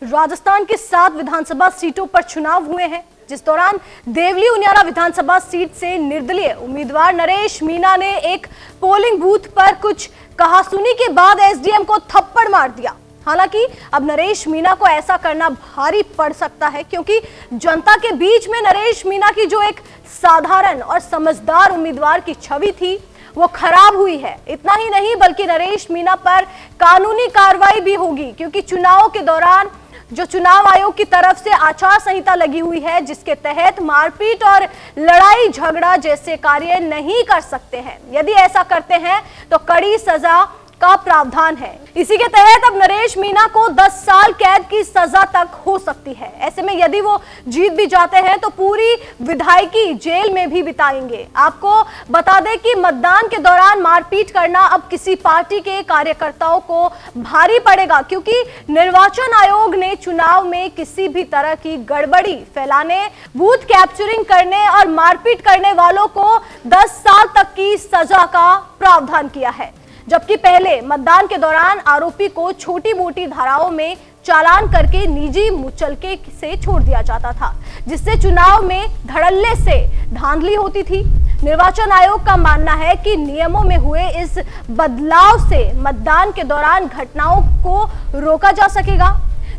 राजस्थान के 7 विधानसभा सीटों पर चुनाव हुए हैं, जिस दौरान देवली उनियारा विधानसभा सीट से निर्दलीय उम्मीदवार नरेश मीणा ने एक पोलिंग बूथ पर कुछ कहासुनी के बाद एसडीएम को थप्पड़ मार दिया। हालांकि अब नरेश मीणा को ऐसा करना भारी पड़ सकता है, क्योंकि जनता के बीच में नरेश मीणा की जो एक साधारण और समझदार उम्मीदवार की छवि थी वो खराब हुई है। इतना ही नहीं बल्कि नरेश मीणा पर कानूनी कार्रवाई भी होगी, क्योंकि चुनाव के दौरान जो चुनाव आयोग की तरफ से आचार संहिता लगी हुई है, जिसके तहत मारपीट और लड़ाई झगड़ा जैसे कार्य नहीं कर सकते हैं। यदि ऐसा करते हैं तो कड़ी सजा का प्रावधान है। इसी के तहत अब नरेश मीणा को 10 साल कैद की सजा तक हो सकती है। ऐसे में यदि वो जीत भी जाते हैं तो पूरी विधायकी जेल में भी बिताएंगे। आपको बता दें कि मतदान के दौरान मारपीट करना अब किसी पार्टी के कार्यकर्ताओं को भारी पड़ेगा, क्योंकि निर्वाचन आयोग ने चुनाव में किसी भी तरह की गड़बड़ी फैलाने, बूथ कैप्चरिंग करने और मारपीट करने वालों को 10 साल तक की सजा का प्रावधान किया है। जबकि पहले मतदान के दौरान आरोपी को छोटी मोटी धाराओं में चालान करके निजी मुचलके से छोड़ दिया जाता था, जिससे चुनाव में धड़ल्ले से धांधली होती थी। निर्वाचन आयोग का मानना है कि नियमों में हुए इस बदलाव से मतदान के दौरान घटनाओं को रोका जा सकेगा।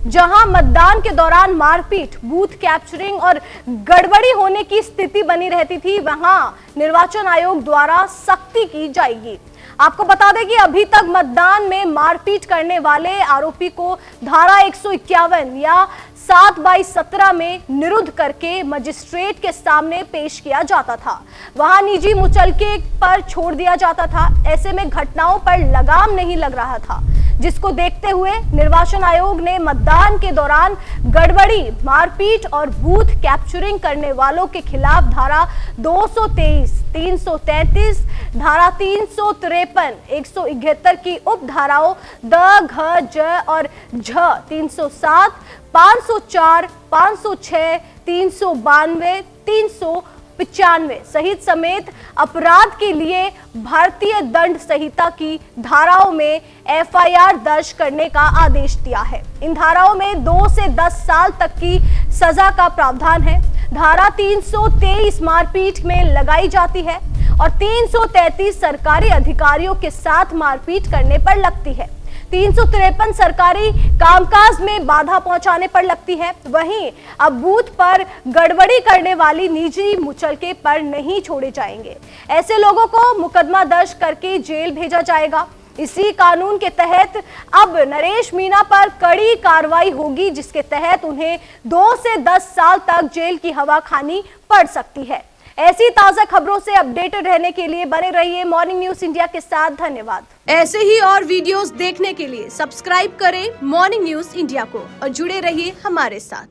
जहां मतदान के दौरान मारपीट, बूथ कैप्चरिंग और गड़बड़ी होने की स्थिति बनी रहती थी, वहां निर्वाचन आयोग द्वारा सख्ती की जाएगी। आपको बता दें कि अभी तक मतदान में मारपीट करने वाले आरोपी को धारा 151 या 7/17 में निरुद्ध करके मजिस्ट्रेट के सामने पेश किया जाता था। वहां निजी मुचलके पर छोड़ दिया जाता था। ऐसे में घटनाओं पर लगाम नहीं लग रहा था, जिसको देखते हुए निर्वाचन आयोग ने मतदान के दौरान गड़बड़ी, मारपीट और बूथ कैप्चरिंग करने वालों के खिलाफ धारा 223, 333, धारा 353, 171 की उप धाराओं द, घ, ज और झ, 307, 504, 506, 392, 395 सहित समेत अपराध के लिए भारतीय दंड संहिता की धाराओं में एफआईआर दर्ज करने का आदेश दिया है। इन धाराओं में 2 से 10 साल तक की सजा का प्रावधान है। धारा 323 मारपीट में लगाई जाती है और 333 सरकारी अधिकारियों के साथ मारपीट करने पर लगती है। 353 सरकारी कामकाज में बाधा पहुंचाने पर लगती है। वहीं अब बूथ पर गड़बड़ी करने वाली निजी मुचलके पर नहीं छोड़े जाएंगे। ऐसे लोगों को मुकदमा दर्ज करके जेल भेजा जाएगा। इसी कानून के तहत अब नरेश मीणा पर कड़ी कार्रवाई होगी, जिसके तहत उन्हें 2 से 10 साल तक जेल की हवा खानी पड़ सकती है। ऐसी ताजा खबरों से अपडेटेड रहने के लिए बने रहिए मॉर्निंग न्यूज इंडिया के साथ। धन्यवाद। ऐसे ही और वीडियोस देखने के लिए सब्सक्राइब करें मॉर्निंग न्यूज इंडिया को और जुड़े रहिए हमारे साथ।